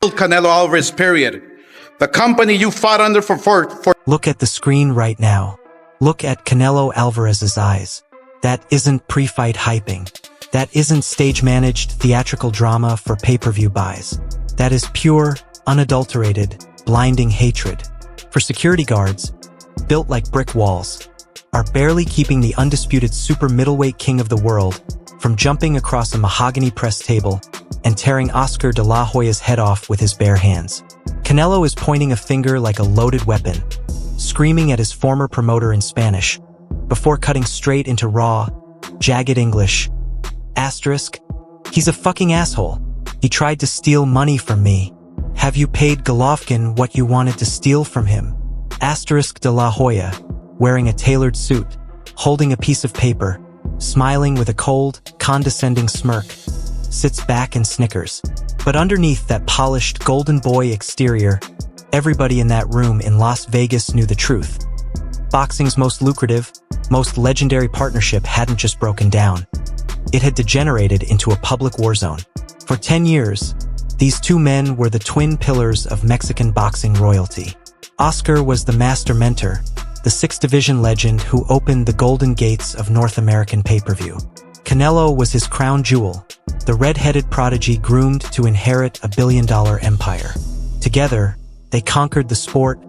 Canelo Alvarez, period. The company you fought under for. Look at the screen right now. Look at Canelo Alvarez's eyes. That isn't pre-fight hyping. That isn't stage-managed theatrical drama for pay-per-view buys. That is pure, unadulterated, blinding hatred. For security guards, built like brick walls, are barely keeping the undisputed super middleweight king of the world from jumping across a mahogany press table and tearing Oscar de la Hoya's head off with his bare hands. Canelo is pointing a finger like a loaded weapon, screaming at his former promoter in Spanish, before cutting straight into raw, jagged English. Asterisk, he's a fucking asshole. He tried to steal money from me. Have you paid Golovkin what you wanted to steal from him? Asterisk de la Hoya, wearing a tailored suit, holding a piece of paper, smiling with a cold, condescending smirk, sits back and snickers. But underneath that polished golden boy exterior, everybody in that room in Las Vegas knew the truth. Boxing's most lucrative, most legendary partnership hadn't just broken down. It had degenerated into a public war zone. For 10 years, these two men were the twin pillars of Mexican boxing royalty. Oscar was the master mentor, the six-division legend who opened the golden gates of North American pay-per-view. Canelo was his crown jewel, the red-headed prodigy groomed to inherit a billion-dollar empire. Together, they conquered the sport,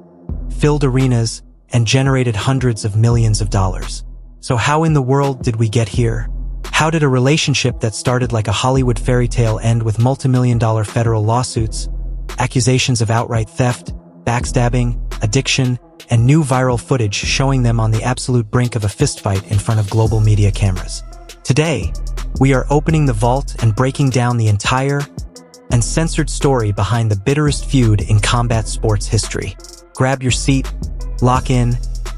filled arenas, and generated hundreds of millions of dollars. So how in the world did we get here? How did a relationship that started like a Hollywood fairy tale end with multi-million-dollar federal lawsuits, accusations of outright theft, backstabbing, addiction, and new viral footage showing them on the absolute brink of a fistfight in front of global media cameras? Today, we are opening the vault and breaking down the entire, uncensored story behind the bitterest feud in combat sports history. Grab your seat, lock in,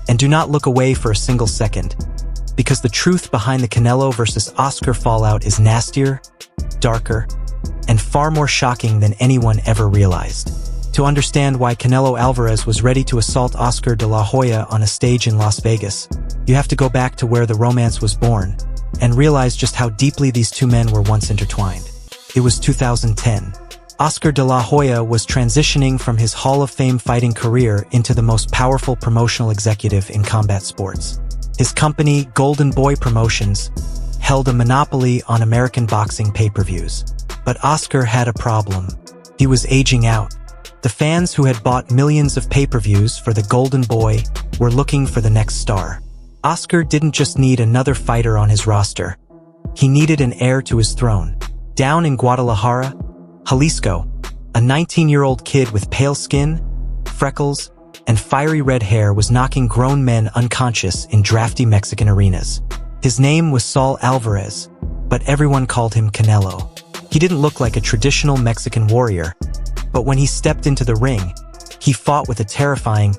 and do not look away for a single second, because the truth behind the Canelo versus Oscar fallout is nastier, darker, and far more shocking than anyone ever realized. To understand why Canelo Alvarez was ready to assault Oscar de la Hoya on a stage in Las Vegas, you have to go back to where the romance was born and realize just how deeply these two men were once intertwined. It was 2010. Oscar de la Hoya was transitioning from his Hall of Fame fighting career into the most powerful promotional executive in combat sports. His company, Golden Boy Promotions, held a monopoly on American boxing pay-per-views. But Oscar had a problem. He was aging out. The fans who had bought millions of pay-per-views for the Golden Boy were looking for the next star. Oscar didn't just need another fighter on his roster. He needed an heir to his throne. Down in Guadalajara, Jalisco, a 19-year-old kid with pale skin, freckles, and fiery red hair was knocking grown men unconscious in drafty Mexican arenas. His name was Saul Alvarez, but everyone called him Canelo. He didn't look like a traditional Mexican warrior, but when he stepped into the ring, he fought with a terrifying,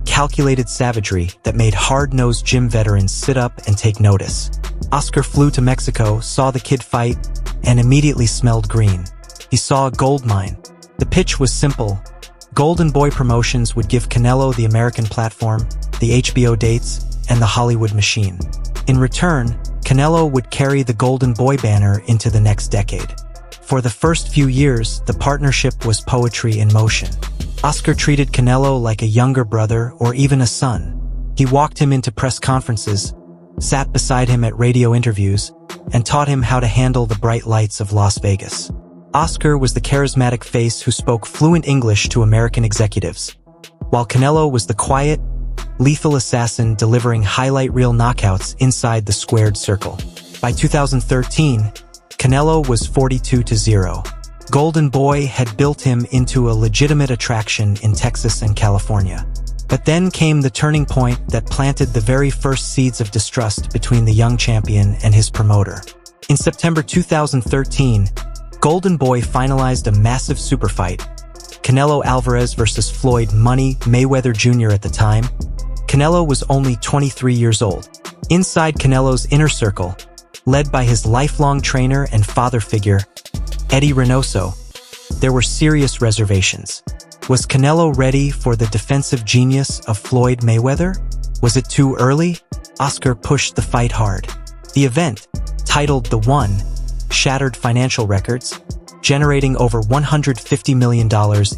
calculated savagery that made hard-nosed gym veterans sit up and take notice. Oscar flew to Mexico, saw the kid fight, and immediately smelled green. He saw a gold mine. The pitch was simple. Golden Boy Promotions would give Canelo the American platform, the HBO dates, and the Hollywood machine. In return, Canelo would carry the Golden Boy banner into the next decade. For the first few years, the partnership was poetry in motion. Oscar treated Canelo like a younger brother or even a son. He walked him into press conferences, sat beside him at radio interviews, and taught him how to handle the bright lights of Las Vegas. Oscar was the charismatic face who spoke fluent English to American executives, while Canelo was the quiet, lethal assassin delivering highlight reel knockouts inside the squared circle. By 2013, Canelo was 42-0. Golden Boy had built him into a legitimate attraction in Texas and California. But then came the turning point that planted the very first seeds of distrust between the young champion and his promoter. In September 2013, Golden Boy finalized a massive super fight, Canelo Alvarez versus Floyd "Money" Mayweather Jr. At the time, Canelo was only 23 years old. Inside Canelo's inner circle, led by his lifelong trainer and father figure, Eddie Reynoso, there were serious reservations. Was Canelo ready for the defensive genius of Floyd Mayweather? Was it too early? Oscar pushed the fight hard. The event, titled The One, shattered financial records, generating over $150 million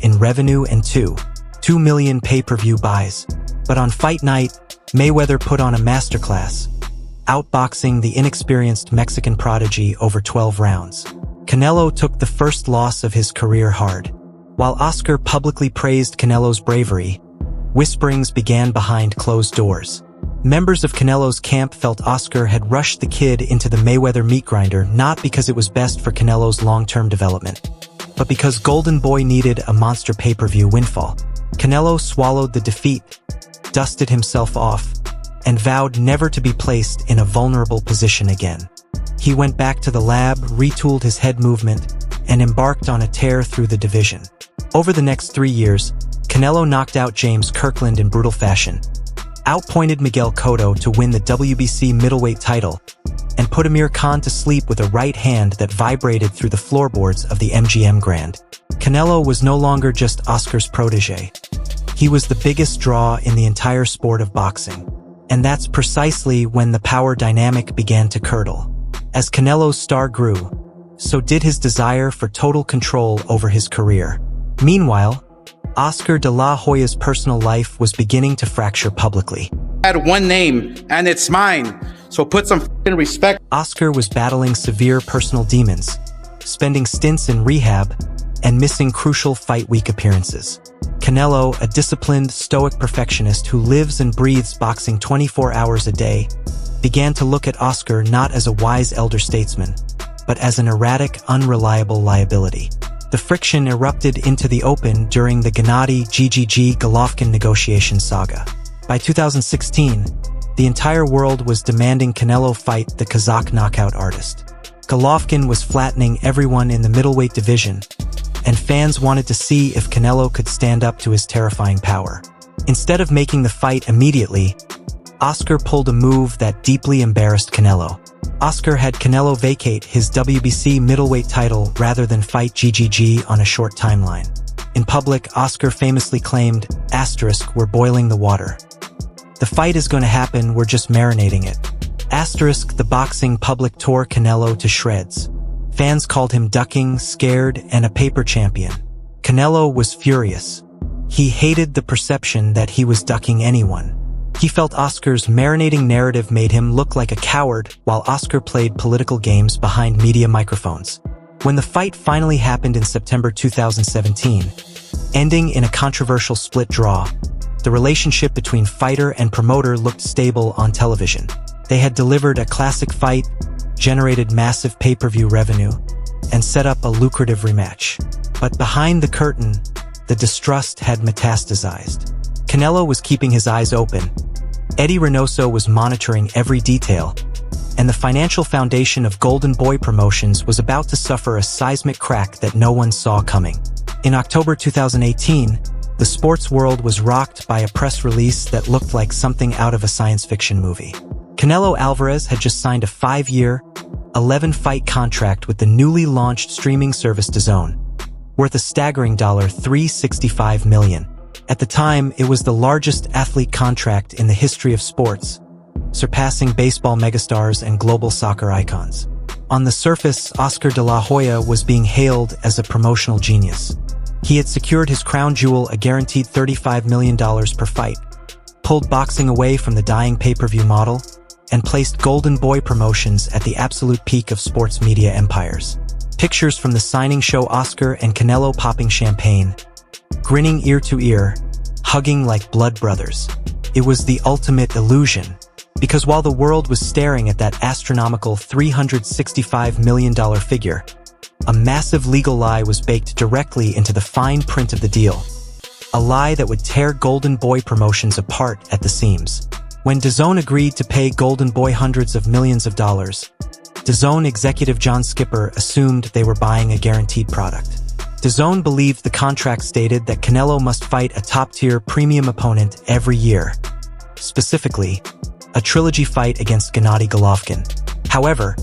in revenue and 2 million pay-per-view buys. But on fight night, Mayweather put on a masterclass, outboxing the inexperienced Mexican prodigy over 12 rounds. Canelo took the first loss of his career hard. While Oscar publicly praised Canelo's bravery, whisperings began behind closed doors. Members of Canelo's camp felt Oscar had rushed the kid into the Mayweather meat grinder not because it was best for Canelo's long-term development, but because Golden Boy needed a monster pay-per-view windfall. Canelo swallowed the defeat, dusted himself off, and vowed never to be placed in a vulnerable position again. He went back to the lab, retooled his head movement, and embarked on a tear through the division. Over the next 3 years, Canelo knocked out James Kirkland in brutal fashion, outpointed Miguel Cotto to win the WBC middleweight title, and put Amir Khan to sleep with a right hand that vibrated through the floorboards of the MGM Grand. Canelo was no longer just Oscar's protege. He was the biggest draw in the entire sport of boxing. And that's precisely when the power dynamic began to curdle. As Canelo's star grew, so did his desire for total control over his career. Meanwhile, Oscar de la Hoya's personal life was beginning to fracture publicly. I had one name, and it's mine, so put some f***ing respect. Oscar was battling severe personal demons, spending stints in rehab, and missing crucial fight week appearances. Canelo, a disciplined, stoic perfectionist who lives and breathes boxing 24 hours a day, began to look at Oscar not as a wise elder statesman, but as an erratic, unreliable liability. The friction erupted into the open during the Gennady-GGG-Golovkin negotiation saga. By 2016, the entire world was demanding Canelo fight the Kazakh knockout artist. Golovkin was flattening everyone in the middleweight division, and fans wanted to see if Canelo could stand up to his terrifying power. Instead of making the fight immediately, Oscar pulled a move that deeply embarrassed Canelo. Oscar had Canelo vacate his WBC middleweight title rather than fight GGG on a short timeline. In public, Oscar famously claimed, "We're boiling the water. The fight is going to happen, we're just marinating it." The boxing public tore Canelo to shreds. Fans called him ducking, scared, and a paper champion. Canelo was furious. He hated the perception that he was ducking anyone. He felt Oscar's marinating narrative made him look like a coward while Oscar played political games behind media microphones. When the fight finally happened in September 2017, ending in a controversial split draw, the relationship between fighter and promoter looked stable on television. They had delivered a classic fight, generated massive pay-per-view revenue, and set up a lucrative rematch. But behind the curtain, the distrust had metastasized. Canelo was keeping his eyes open. Eddie Reynoso was monitoring every detail, and the financial foundation of Golden Boy Promotions was about to suffer a seismic crack that no one saw coming. In October 2018, the sports world was rocked by a press release that looked like something out of a science fiction movie. Canelo Alvarez had just signed a 5-year, 11-fight contract with the newly launched streaming service Dazn, worth a staggering $365 million. At the time, it was the largest athlete contract in the history of sports, surpassing baseball megastars and global soccer icons. On the surface, Oscar de la Hoya was being hailed as a promotional genius. He had secured his crown jewel, a guaranteed $35 million per fight, pulled boxing away from the dying pay-per-view model, and placed Golden Boy Promotions at the absolute peak of sports media empires. Pictures from the signing show Oscar and Canelo popping champagne, grinning ear to ear, hugging like blood brothers. It was the ultimate illusion, because while the world was staring at that astronomical $365 million figure, a massive legal lie was baked directly into the fine print of the deal. A lie that would tear Golden Boy Promotions apart at the seams. When Dazn agreed to pay Golden Boy hundreds of millions of dollars, Dazn executive John Skipper assumed they were buying a guaranteed product. Dazn believed the contract stated that Canelo must fight a top-tier premium opponent every year, specifically, a trilogy fight against Gennady Golovkin. However,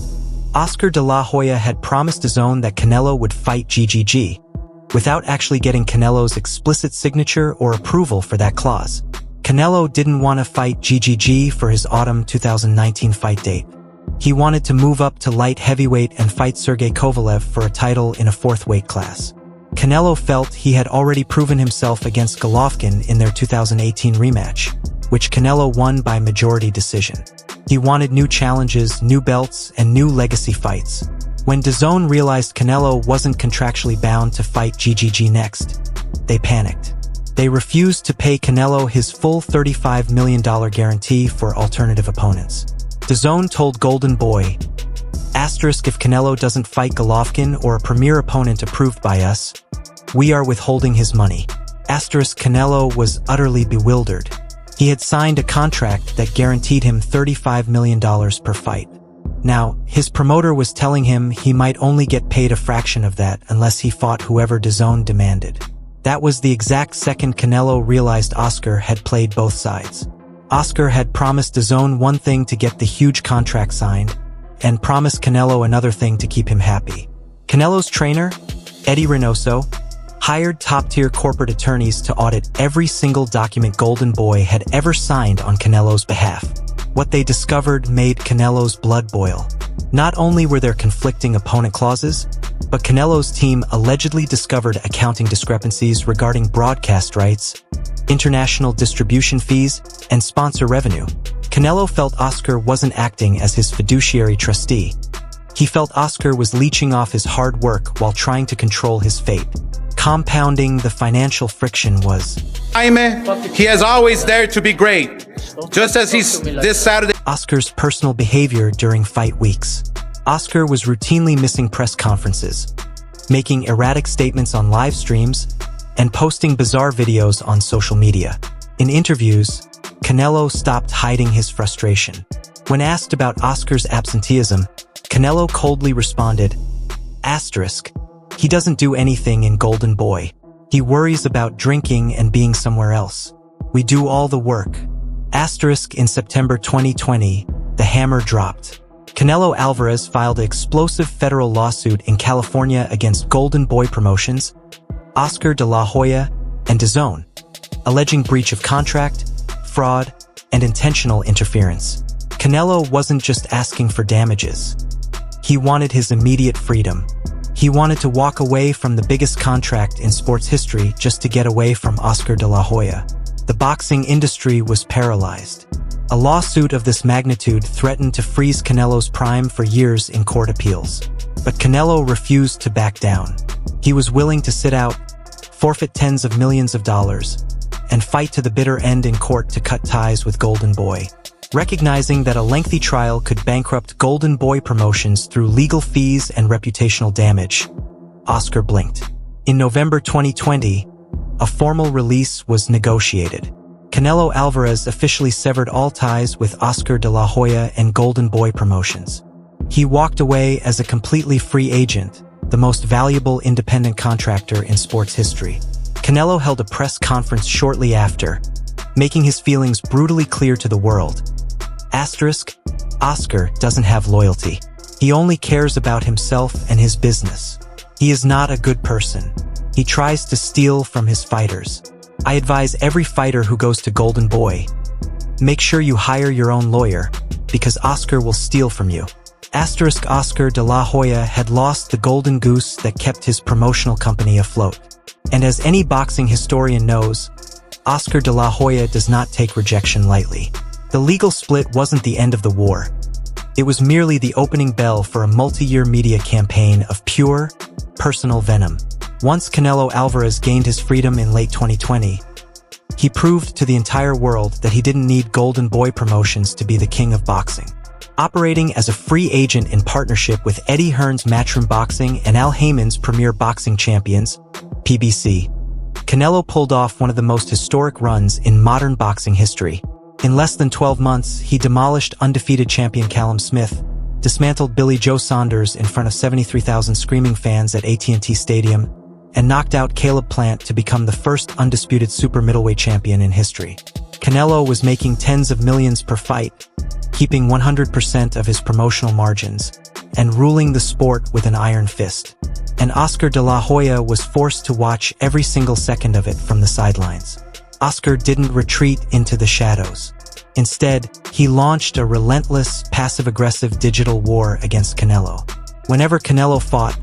Oscar de la Hoya had promised Dazn that Canelo would fight GGG, without actually getting Canelo's explicit signature or approval for that clause. Canelo didn't want to fight GGG for his autumn 2019 fight date. He wanted to move up to light heavyweight and fight Sergey Kovalev for a title in a fourth weight class. Canelo felt he had already proven himself against Golovkin in their 2018 rematch, which Canelo won by majority decision. He wanted new challenges, new belts, and new legacy fights. When Dazn realized Canelo wasn't contractually bound to fight GGG next, they panicked. They refused to pay Canelo his full $35 million guarantee for alternative opponents. Dazn told Golden Boy, if Canelo doesn't fight Golovkin or a premier opponent approved by us, we are withholding his money. Canelo was utterly bewildered. He had signed a contract that guaranteed him $35 million per fight. Now, his promoter was telling him he might only get paid a fraction of that unless he fought whoever Dazn demanded. That was the exact second Canelo realized Oscar had played both sides. Oscar had promised Dazn one thing to get the huge contract signed, and promised Canelo another thing to keep him happy. Canelo's trainer, Eddie Reynoso, hired top-tier corporate attorneys to audit every single document Golden Boy had ever signed on Canelo's behalf. What they discovered made Canelo's blood boil. Not only were there conflicting opponent clauses, but Canelo's team allegedly discovered accounting discrepancies regarding broadcast rights, international distribution fees, and sponsor revenue. Canelo felt Oscar wasn't acting as his fiduciary trustee. He felt Oscar was leeching off his hard work while trying to control his fate. Compounding the financial friction was, he has always dared to be great, just as he's this Saturday. Oscar's personal behavior during fight weeks. Oscar was routinely missing press conferences, making erratic statements on live streams, and posting bizarre videos on social media. In interviews, Canelo stopped hiding his frustration. When asked about Oscar's absenteeism, Canelo coldly responded, he doesn't do anything in Golden Boy. He worries about drinking and being somewhere else. We do all the work. In September 2020, the hammer dropped. Canelo Alvarez filed an explosive federal lawsuit in California against Golden Boy Promotions, Oscar de la Hoya, and Dazn, alleging breach of contract, fraud, and intentional interference. Canelo wasn't just asking for damages. He wanted his immediate freedom. He wanted to walk away from the biggest contract in sports history just to get away from Oscar de la Hoya. The boxing industry was paralyzed. A lawsuit of this magnitude threatened to freeze Canelo's prime for years in court appeals. But Canelo refused to back down. He was willing to sit out, forfeit tens of millions of dollars, and fight to the bitter end in court to cut ties with Golden Boy. Recognizing that a lengthy trial could bankrupt Golden Boy Promotions through legal fees and reputational damage, Oscar blinked. In November 2020, a formal release was negotiated. Canelo Alvarez officially severed all ties with Oscar de la Hoya and Golden Boy Promotions. He walked away as a completely free agent, the most valuable independent contractor in sports history. Canelo held a press conference shortly after, making his feelings brutally clear to the world. Oscar doesn't have loyalty. He only cares about himself and his business. He is not a good person. He tries to steal from his fighters. I advise every fighter who goes to Golden Boy, make sure you hire your own lawyer, because Oscar will steal from you. Oscar de la Hoya had lost the golden goose that kept his promotional company afloat. And as any boxing historian knows, Oscar de la Hoya does not take rejection lightly. The legal split wasn't the end of the war. It was merely the opening bell for a multi-year media campaign of pure, personal venom. Once Canelo Alvarez gained his freedom in late 2020, he proved to the entire world that he didn't need Golden Boy Promotions to be the king of boxing. Operating as a free agent in partnership with Eddie Hearn's Matchroom Boxing and Al Heyman's Premier Boxing Champions, PBC, Canelo pulled off one of the most historic runs in modern boxing history. In less than 12 months, he demolished undefeated champion Callum Smith, dismantled Billy Joe Saunders in front of 73,000 screaming fans at AT&T Stadium, and knocked out Caleb Plant to become the first undisputed super middleweight champion in history. Canelo was making tens of millions per fight, keeping 100% of his promotional margins, and ruling the sport with an iron fist. And Oscar de la Hoya was forced to watch every single second of it from the sidelines. Oscar didn't retreat into the shadows. Instead, he launched a relentless, passive-aggressive digital war against Canelo. Whenever Canelo fought,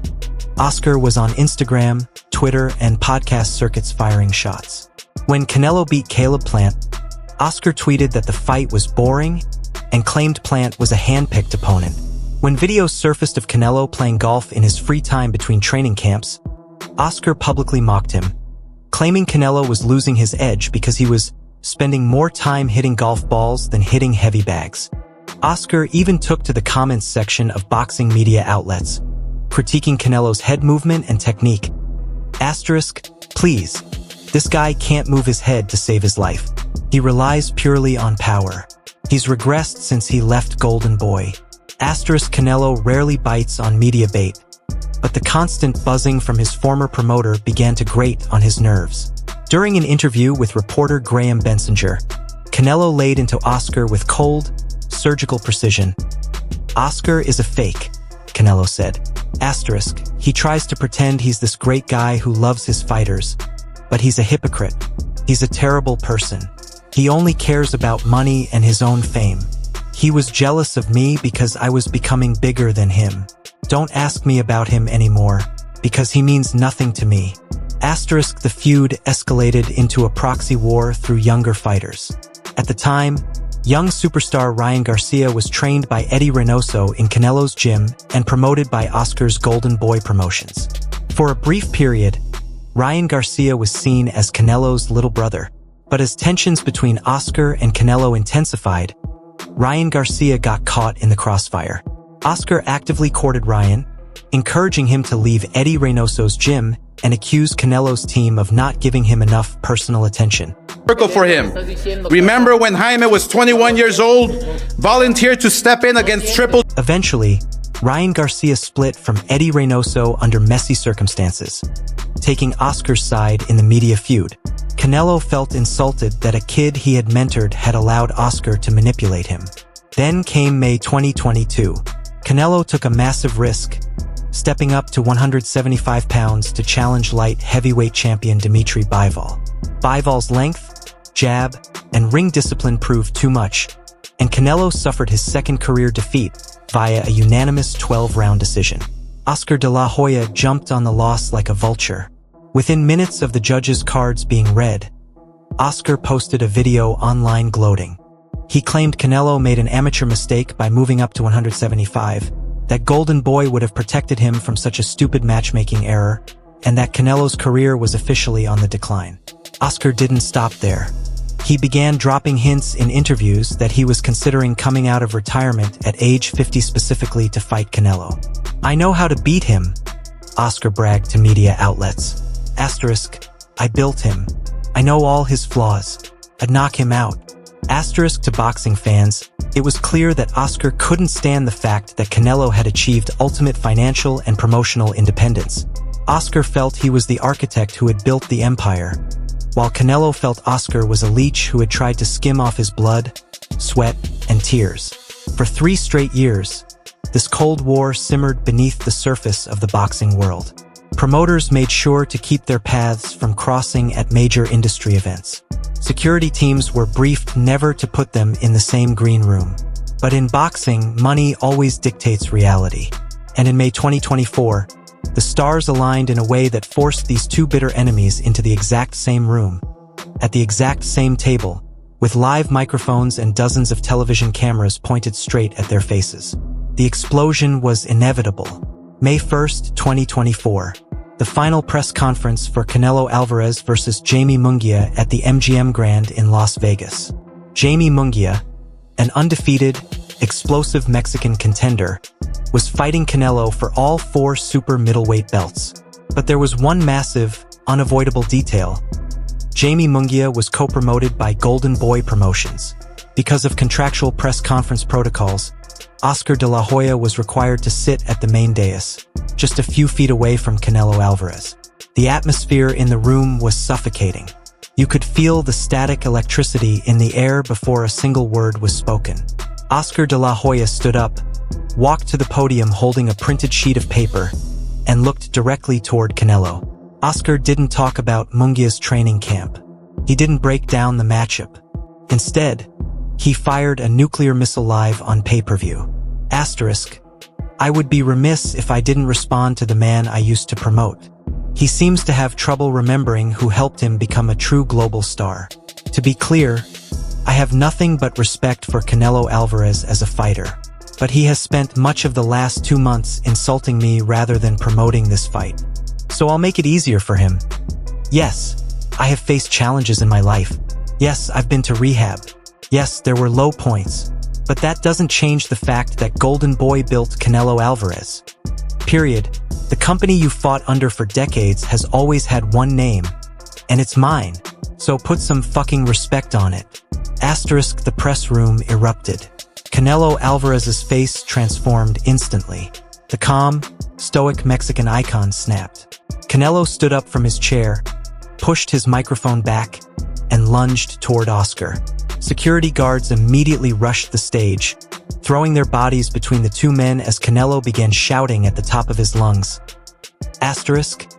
Oscar was on Instagram, Twitter, and podcast circuits firing shots. When Canelo beat Caleb Plant, Oscar tweeted that the fight was boring and claimed Plant was a hand-picked opponent. When videos surfaced of Canelo playing golf in his free time between training camps, Oscar publicly mocked him, claiming Canelo was losing his edge because he was spending more time hitting golf balls than hitting heavy bags. Oscar even took to the comments section of boxing media outlets, critiquing Canelo's head movement and technique. Asterisk, please, this guy can't move his head to save his life. He relies purely on power. He's regressed since he left Golden Boy. Asterisk, Canelo rarely bites on media bait, but the constant buzzing from his former promoter began to grate on his nerves. During an interview with reporter Graham Bensinger, Canelo laid into Oscar with cold, surgical precision. Oscar is a fake, Canelo said. Asterisk, he tries to pretend he's this great guy who loves his fighters, but he's a hypocrite. He's a terrible person. He only cares about money and his own fame. He was jealous of me because I was becoming bigger than him. Don't ask me about him anymore, because he means nothing to me. Asterisk, the feud escalated into a proxy war through younger fighters. At the time, young superstar Ryan Garcia was trained by Eddie Reynoso in Canelo's gym and promoted by Oscar's Golden Boy Promotions. For a brief period, Ryan Garcia was seen as Canelo's little brother, but as tensions between Oscar and Canelo intensified, Ryan Garcia got caught in the crossfire. Oscar actively courted Ryan, encouraging him to leave Eddie Reynoso's gym and accused Canelo's team of not giving him enough personal attention. For him. Remember when Jaime was 21 years old, volunteered to step in against Triple? Eventually, Ryan Garcia split from Eddie Reynoso under messy circumstances, taking Oscar's side in the media feud. Canelo felt insulted that a kid he had mentored had allowed Oscar to manipulate him. Then came May 2022. Canelo took a massive risk, stepping up to 175 pounds to challenge light heavyweight champion Dimitri Bivol. Bivol's length, jab, and ring discipline proved too much, and Canelo suffered his second career defeat via a unanimous 12-round decision. Oscar de la Hoya jumped on the loss like a vulture. Within minutes of the judges' cards being read, Oscar posted a video online gloating. He claimed Canelo made an amateur mistake by moving up to 175, that Golden Boy would have protected him from such a stupid matchmaking error, and that Canelo's career was officially on the decline. Oscar didn't stop there. He began dropping hints in interviews that he was considering coming out of retirement at age 50 specifically to fight Canelo. I know how to beat him, Oscar bragged to media outlets. Asterisk, I built him. I know all his flaws. I'd knock him out. Asterisk, to boxing fans, it was clear that Oscar couldn't stand the fact that Canelo had achieved ultimate financial and promotional independence. Oscar felt he was the architect who had built the empire, while Canelo felt Oscar was a leech who had tried to skim off his blood, sweat, and tears. For 3 straight years, this Cold War simmered beneath the surface of the boxing world. Promoters made sure to keep their paths from crossing at major industry events. Security teams were briefed never to put them in the same green room. But in boxing, money always dictates reality. And in May 2024, the stars aligned in a way that forced these two bitter enemies into the exact same room, at the exact same table, with live microphones and dozens of television cameras pointed straight at their faces. The explosion was inevitable. May 1st, 2024. The final press conference for Canelo Alvarez versus Jaime Munguia at the MGM Grand in Las Vegas. Jaime Munguia, an undefeated, explosive Mexican contender, was fighting Canelo for all 4 super middleweight belts. But there was one massive, unavoidable detail. Jaime Munguia was co-promoted by Golden Boy Promotions. Because of contractual press conference protocols, Oscar de la Hoya was required to sit at the main dais, just a few feet away from Canelo Alvarez. The atmosphere in the room was suffocating. You could feel the static electricity in the air before a single word was spoken. Oscar de la Hoya stood up, walked to the podium holding a printed sheet of paper, and looked directly toward Canelo. Oscar didn't talk about Munguia's training camp. He didn't break down the matchup. Instead, He fired a nuclear missile live on pay-per-view. Asterisk. I would be remiss if I didn't respond to the man I used to promote. He seems to have trouble remembering who helped him become a true global star. To be clear, I have nothing but respect for Canelo Alvarez as a fighter, but he has spent much of the last 2 months insulting me rather than promoting this fight. So I'll make it easier for him. Yes, I have faced challenges in my life. Yes, I've been to rehab. Yes, there were low points. But that doesn't change the fact that Golden Boy built Canelo Alvarez. Period. The company you fought under for decades has always had one name, and it's mine. So put some fucking respect on it. Asterisk. The press room erupted. Canelo Alvarez's face transformed instantly. The calm, stoic Mexican icon snapped. Canelo stood up from his chair, pushed his microphone back, and lunged toward Oscar. Security guards immediately rushed the stage, throwing their bodies between the two men as Canelo began shouting at the top of his lungs. Asterisk.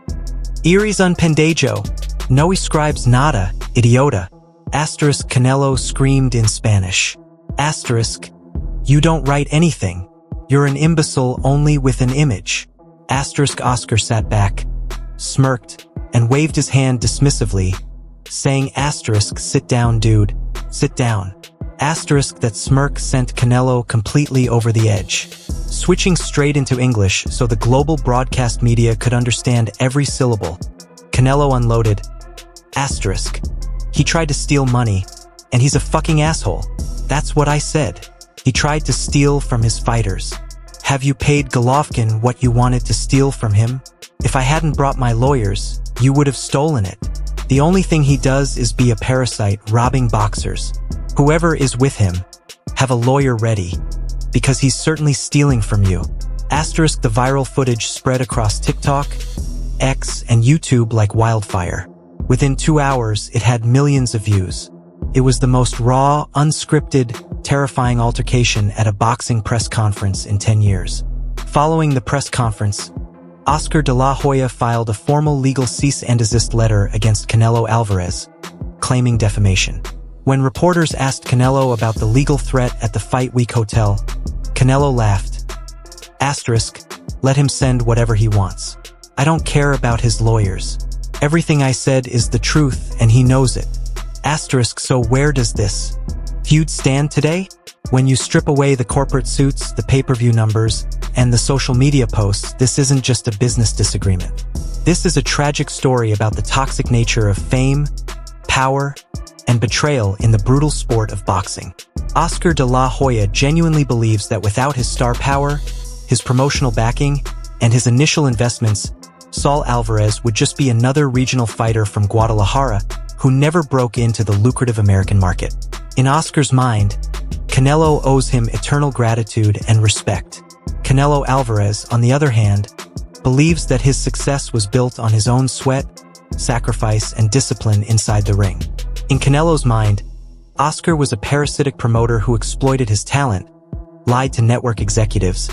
Eres un pendejo. No escribes nada, idiota. Asterisk. Canelo screamed in Spanish. Asterisk. You don't write anything. You're an imbecile only with an image. Asterisk. Oscar sat back, smirked, and waved his hand dismissively, saying asterisk. Sit down, dude. Sit down. Asterisk. That smirk sent Canelo completely over the edge. Switching straight into English so the global broadcast media could understand every syllable, Canelo unloaded. Asterisk. He tried to steal money, and he's a fucking asshole. That's what I said. He tried to steal from his fighters. Have you paid Golovkin what you wanted to steal from him? If I hadn't brought my lawyers, you would have stolen it. The only thing he does is be a parasite robbing boxers. Whoever is with him, have a lawyer ready, because he's certainly stealing from you. Asterisk. The viral footage spread across TikTok, X, and YouTube like wildfire. Within 2 hours, it had millions of views. It was the most raw, unscripted, terrifying altercation at a boxing press conference in 10 years. Following the press conference, Oscar de la Hoya filed a formal legal cease and desist letter against Canelo Alvarez, claiming defamation. When reporters asked Canelo about the legal threat at the Fight Week hotel, Canelo laughed. Asterisk. Let him send whatever he wants. I don't care about his lawyers. Everything I said is the truth, and he knows it. Asterisk. So where does this feud stand today? When you strip away the corporate suits, the pay-per-view numbers, and the social media posts, this isn't just a business disagreement. This is a tragic story about the toxic nature of fame, power, and betrayal in the brutal sport of boxing. Oscar de la Hoya genuinely believes that without his star power, his promotional backing, and his initial investments, Saul Alvarez would just be another regional fighter from Guadalajara who never broke into the lucrative American market. In Oscar's mind, Canelo owes him eternal gratitude and respect. Canelo Alvarez, on the other hand, believes that his success was built on his own sweat, sacrifice, and discipline inside the ring. In Canelo's mind, Oscar was a parasitic promoter who exploited his talent, lied to network executives,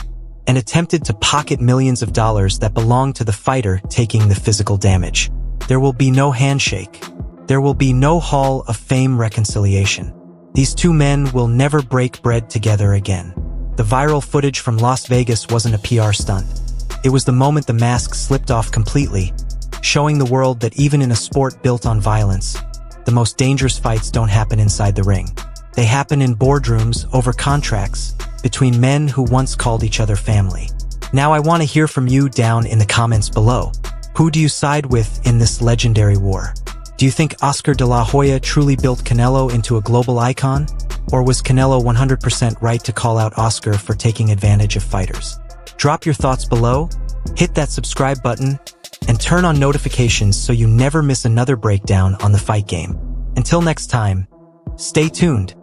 and attempted to pocket millions of dollars that belonged to the fighter taking the physical damage. There will be no handshake. There will be no Hall of Fame reconciliation. These two men will never break bread together again. The viral footage from Las Vegas wasn't a PR stunt. It was the moment the mask slipped off completely, showing the world that even in a sport built on violence, the most dangerous fights don't happen inside the ring. They happen in boardrooms over contracts between men who once called each other family. Now I want to hear from you down in the comments below. Who do you side with in this legendary war? Do you think Oscar de la Hoya truly built Canelo into a global icon? Or was Canelo 100% right to call out Oscar for taking advantage of fighters? Drop your thoughts below, hit that subscribe button, and turn on notifications so you never miss another breakdown on the fight game. Until next time, stay tuned.